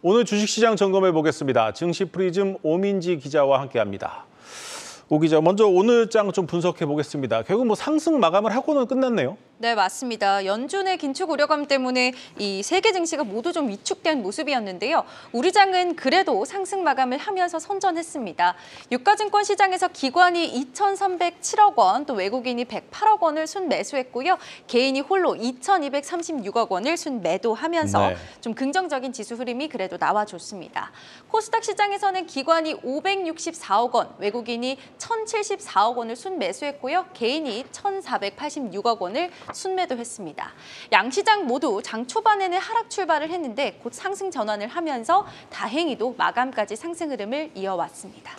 오늘 주식시장 점검해 보겠습니다. 증시 프리즘 오민지 기자와 함께합니다. 오 기자, 먼저 오늘 장 좀 분석해 보겠습니다. 결국 상승 마감을 하고는 끝났네요. 네, 맞습니다. 연준의 긴축 우려감 때문에 이 세계 증시가 모두 좀 위축된 모습이었는데요. 우리 장은 그래도 상승 마감을 하면서 선전했습니다. 유가증권 시장에서 기관이 2,307억 원, 또 외국인이 108억 원을 순매수했고요. 개인이 홀로 2,236억 원을 순매도하면서 좀 긍정적인 지수 흐름이 그래도 나와줬습니다. 코스닥 시장에서는 기관이 564억 원, 외국인이 1,074억 원을 순매수했고요. 개인이 1,486억 원을 순매도했습니다. 양시장 모두 장 초반에는 하락 출발을 했는데 곧 상승 전환을 하면서 다행히도 마감까지 상승 흐름을 이어왔습니다.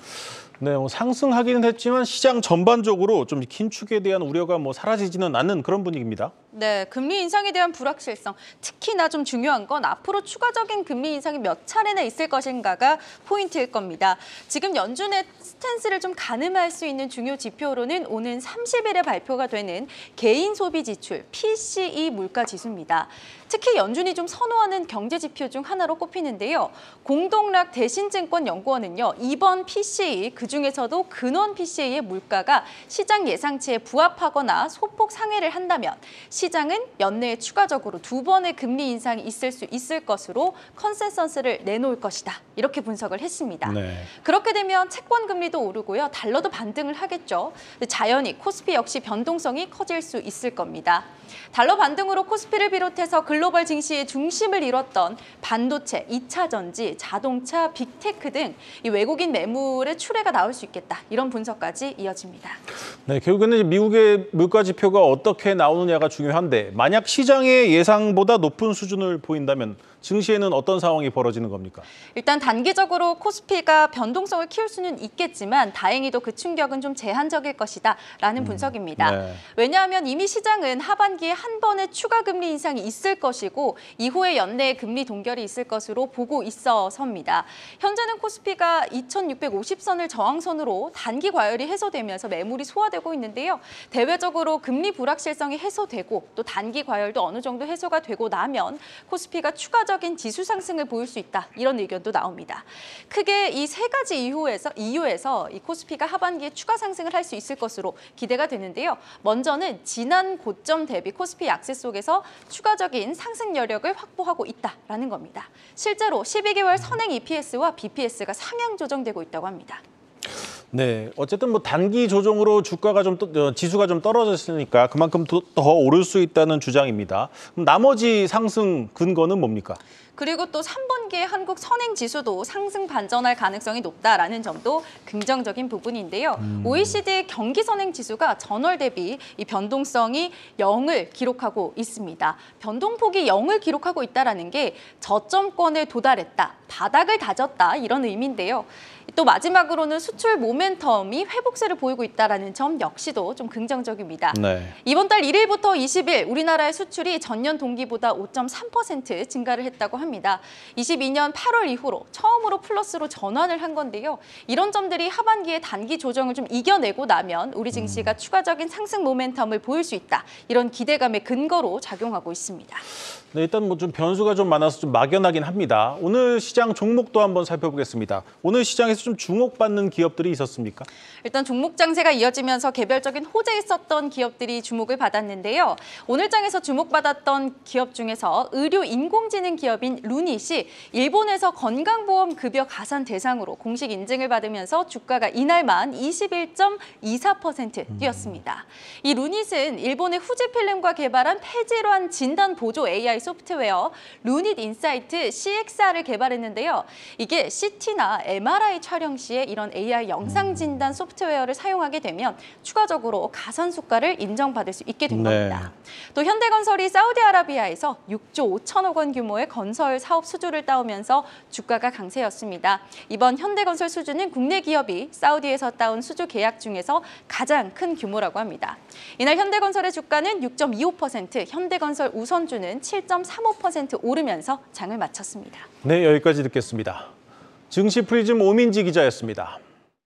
네, 상승하기는 했지만 시장 전반적으로 좀 긴축에 대한 우려가 사라지지는 않는 그런 분위기입니다. 네, 금리 인상에 대한 불확실성, 특히나 좀 중요한 건 앞으로 추가적인 금리 인상이 몇 차례나 있을 것인가가 포인트일 겁니다. 지금 연준의 스탠스를 좀 가늠할 수 있는 중요 지표로는 오는 30일에 발표가 되는 개인 소비 지출 PCE 물가 지수입니다. 특히 연준이 좀 선호하는 경제 지표 중 하나로 꼽히는데요. 공동락 대신증권 연구원은요, 이번 PCE 그중에서도 근원 PCE의 물가가 시장 예상치에 부합하거나 소폭 상회를 한다면 시장은 연내에 추가적으로 2번의 금리 인상이 있을 것으로 컨센서스를 내놓을 것이다. 이렇게 분석을 했습니다. 네. 그렇게 되면 채권 금리도 오르고요. 달러도 반등을 하겠죠. 자연히 코스피 역시 변동성이 커질 수 있을 겁니다. 달러 반등으로 코스피를 비롯해서 글로벌 증시의 중심을 이뤘던 반도체, 2차 전지, 자동차, 빅테크 등 이 외국인 매물의 출회가 나올 수 있겠다. 이런 분석까지 이어집니다. 네, 결국에는 미국의 물가 지표가 어떻게 나오느냐가 중요한데 만약 시장의 예상보다 높은 수준을 보인다면 증시에는 어떤 상황이 벌어지는 겁니까? 일단 단기적으로 코스피가 변동성을 키울 수는 있겠지만 다행히도 그 충격은 좀 제한적일 것이다 라는 분석입니다. 네. 왜냐하면 이미 시장은 하반기에 한 번의 추가 금리 인상이 있을 것이고 이후에 연내에 금리 동결이 있을 것으로 보고 있어서입니다. 현재는 코스피가 2,650선을 저항선으로 단기 과열이 해소되면서 매물이 소화되고 있는데요. 대외적으로 금리 불확실성이 해소되고 또 단기 과열도 어느 정도 해소가 되고 나면 코스피가 추가적인 지수 상승을 보일 수 있다. 이런 의견도 나옵니다. 크게 이 세 가지 이유에서 이 코스피가 하반기에 추가 상승을 할 수 있을 것으로 기대가 되는데요. 먼저는 지난 고점 대비 코스피 약세 속에서 추가적인 상승 여력을 확보하고 있다라는 겁니다. 실제로 12개월 선행 EPS와 BPS가 상향 조정되고 있다고 합니다. 네, 어쨌든 단기 조정으로 지수가 좀 떨어졌으니까 그만큼 더 오를 수 있다는 주장입니다. 그럼 나머지 상승 근거는 뭡니까? 그리고 또 3분기에 한국 선행 지수도 상승 반전할 가능성이 높다라는 점도 긍정적인 부분인데요. OECD 경기 선행 지수가 전월 대비 이 변동성이 0을 기록하고 있습니다. 변동폭이 0을 기록하고 있다라는 게 저점권에 도달했다, 바닥을 다졌다 이런 의미인데요. 또 마지막으로는 수출 모멘텀이 회복세를 보이고 있다는 점 역시도 좀 긍정적입니다. 네. 이번 달 1일부터 20일 우리나라의 수출이 전년 동기보다 5.3% 증가를 했다고 합니다. 22년 8월 이후로 처음으로 플러스로 전환을 한 건데요. 이런 점들이 하반기에 단기 조정을 좀 이겨내고 나면 우리 증시가 추가적인 상승 모멘텀을 보일 수 있다. 이런 기대감의 근거로 작용하고 있습니다. 네, 일단 좀 변수가 좀 많아서 좀 막연하긴 합니다. 오늘 시장 종목도 한번 살펴보겠습니다. 오늘 시장에서 좀 주목받는 기업들이 있었습니까? 일단 종목 장세가 이어지면서 개별적인 호재 있었던 기업들이 주목을 받았는데요. 오늘 장에서 주목받았던 기업 중에서 의료 인공지능 기업인 루닛이 일본에서 건강보험 급여 가산 대상으로 공식 인증을 받으면서 주가가 이날만 21.24% 뛰었습니다. 이 루닛은 일본의 후지필름과 개발한 폐질환 진단 보조 AI 소프트웨어 루닛 인사이트 CXR을 개발했는데요. 이게 CT나 MRI 촬영 시에 이런 AI 영상 진단 소프트웨어를 사용하게 되면 추가적으로 가산 수가를 인정받을 수 있게 된 겁니다. 또 현대건설이 사우디아라비아에서 6조 5천억 원 규모의 건설 사업 수주를 따오면서 주가가 강세였습니다. 이번 현대건설 수주는 국내 기업이 사우디에서 따온 수주 계약 중에서 가장 큰 규모라고 합니다. 이날 현대건설의 주가는 6.25%, 현대건설 우선주는 7.35% 오르면서 장을 마쳤습니다. 네, 여기까지 듣겠습니다. 증시 프리즘 오민지 기자였습니다.